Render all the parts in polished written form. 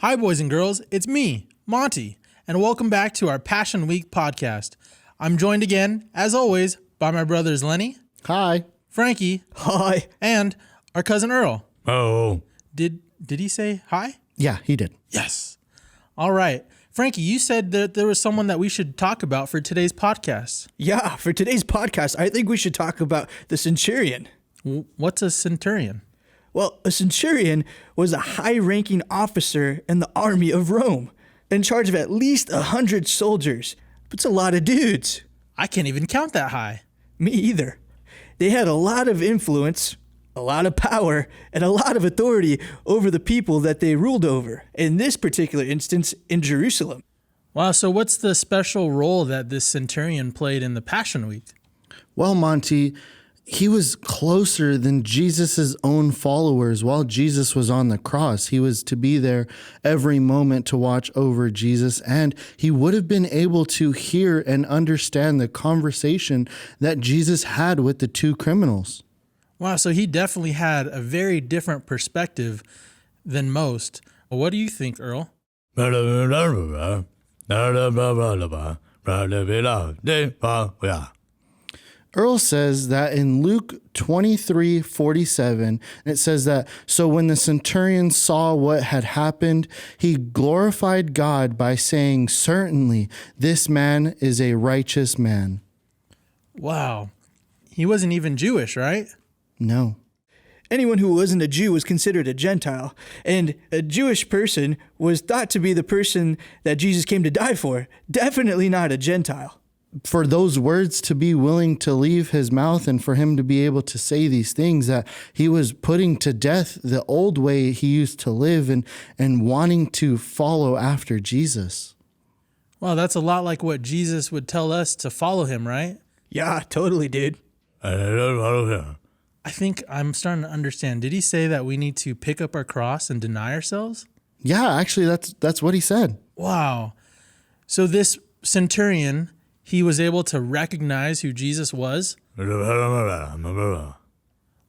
Hi, boys and girls. It's me, Monty, and welcome back to our Passion Week podcast. I'm joined again, as always, by my brothers Lenny. Hi. Frankie. Hi. And our cousin Earl. Oh. Did he say hi? Yeah, he did. Yes. All right. Frankie, you said that there was someone that we should talk about for today's podcast. Yeah, for today's podcast, I think we should talk about the Centurion. What's a Centurion? Well, a Centurion was a high-ranking officer in the army of Rome, in charge of at least 100 soldiers. It's a lot of dudes. I can't even count that high. Me either. They had a lot of influence, a lot of power, and a lot of authority over the people that they ruled over, in this particular instance, in Jerusalem. Wow, so what's the special role that this Centurion played in the Passion Week? Well, Monty, he was closer than Jesus' own followers while Jesus was on the cross. He was to be there every moment to watch over Jesus, and he would have been able to hear and understand the conversation that Jesus had with the two criminals. Wow, so he definitely had a very different perspective than most. What do you think, Earl? Earl says that in Luke 23:47, it says that, so when the centurion saw what had happened, he glorified God by saying, certainly this man is a righteous man. Wow. He wasn't even Jewish, right? No. Anyone who wasn't a Jew was considered a Gentile, and a Jewish person was thought to be the person that Jesus came to die for, definitely not a Gentile. For those words to be willing to leave his mouth and for him to be able to say these things, that he was putting to death the old way he used to live and wanting to follow after Jesus. Well, that's a lot like what Jesus would tell us to follow him, right? Yeah, totally, dude. I think I'm starting to understand. Did he say that we need to pick up our cross and deny ourselves? Yeah, actually, that's what he said. Wow. So this centurion, he was able to recognize who Jesus was.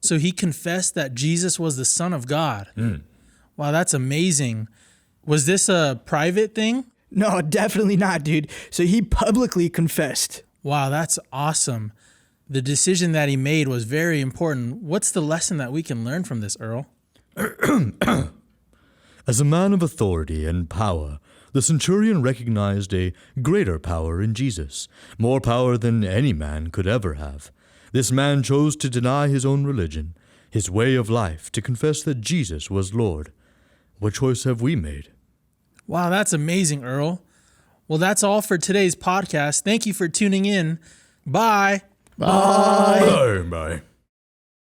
So he confessed that Jesus was the Son of God. Wow, that's amazing. Was this a private thing? No, definitely not, dude. So he publicly confessed. Wow, that's awesome. The decision that he made was very important. What's the lesson that we can learn from this, Earl? As a man of authority and power, the centurion recognized a greater power in Jesus, more power than any man could ever have. This man chose to deny his own religion, his way of life, to confess that Jesus was Lord. What choice have we made? Wow, that's amazing, Earl. Well, that's all for today's podcast. Thank you for tuning in. Bye. Bye. Bye.